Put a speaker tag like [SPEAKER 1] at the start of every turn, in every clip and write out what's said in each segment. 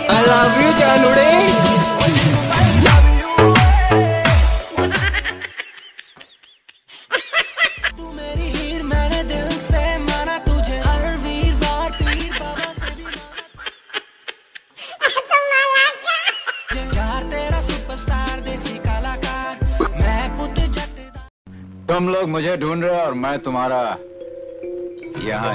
[SPEAKER 1] I love you जानूड़े।
[SPEAKER 2] तू मेरी हीर मैंने दिल से माना तुझे हर वीरवार पीर बाबा से भी माना यार तेरा सुपरस्टार देसी कलाकार मैं पुत जट।
[SPEAKER 3] तुम लोग मुझे ढूंढ रहे हो और मैं तुम्हारा यहाँ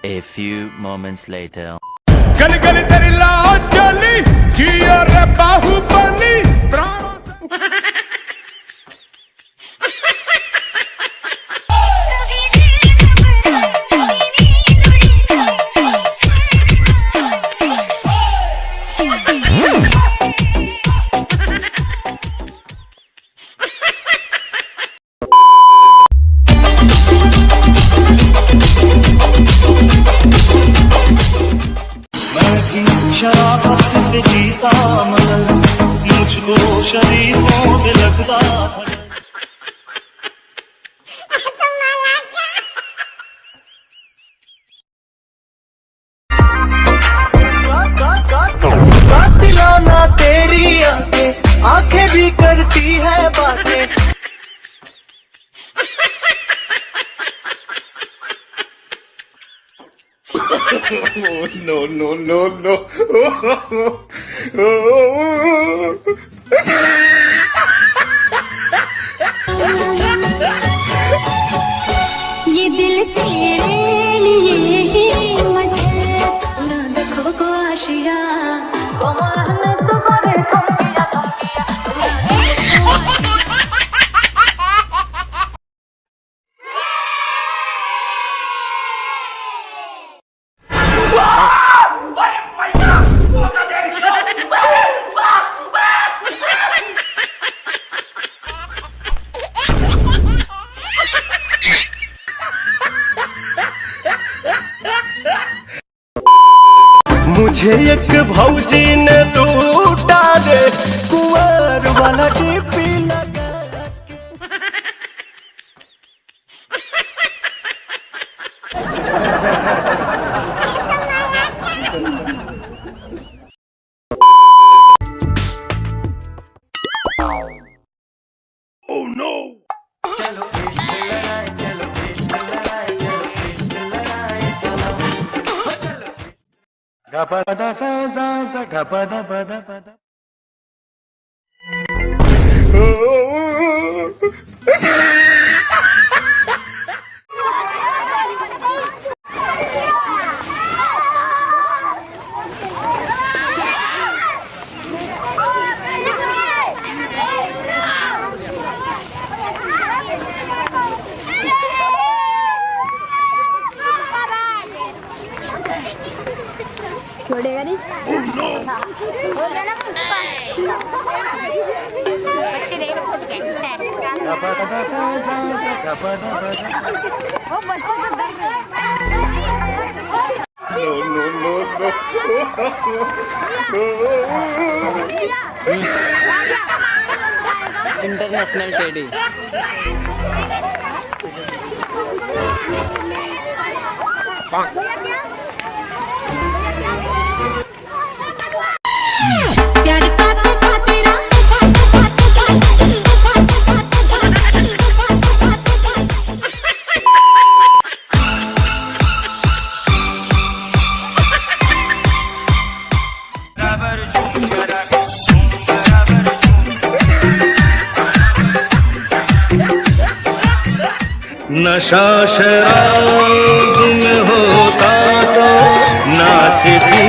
[SPEAKER 4] A few moments later.
[SPEAKER 5] गली गली तेरी llTeddy जियो रे बाहुबली
[SPEAKER 6] शराफत से जीता मगर मुझको शरीफों पे लगता दिलाना तेरी आंखें भी करती है बातें।
[SPEAKER 5] Oh, no.
[SPEAKER 7] ये दिल तेरे लिए ही मचे ना देखो को आशिया कोमल तो करे थमकिया
[SPEAKER 6] मुझे एक भौजी ने लूटा रे कुंवर वाला टीपी लगा Oh no!
[SPEAKER 2] चलो इश्क लड़ाए चलो इश्क लड़ाए चलो इश्क लड़ाए चलो
[SPEAKER 3] गपदा सा सा सा गपदा पदा पदा।
[SPEAKER 7] छोड़ेगा नहीं हो गया ना बच्चे देख
[SPEAKER 3] गपदा सा सा गपदा पदा।
[SPEAKER 7] वो बच्चों को
[SPEAKER 1] इंटरनेशनल टेडी।
[SPEAKER 6] नशा शराब में होता तो नाचती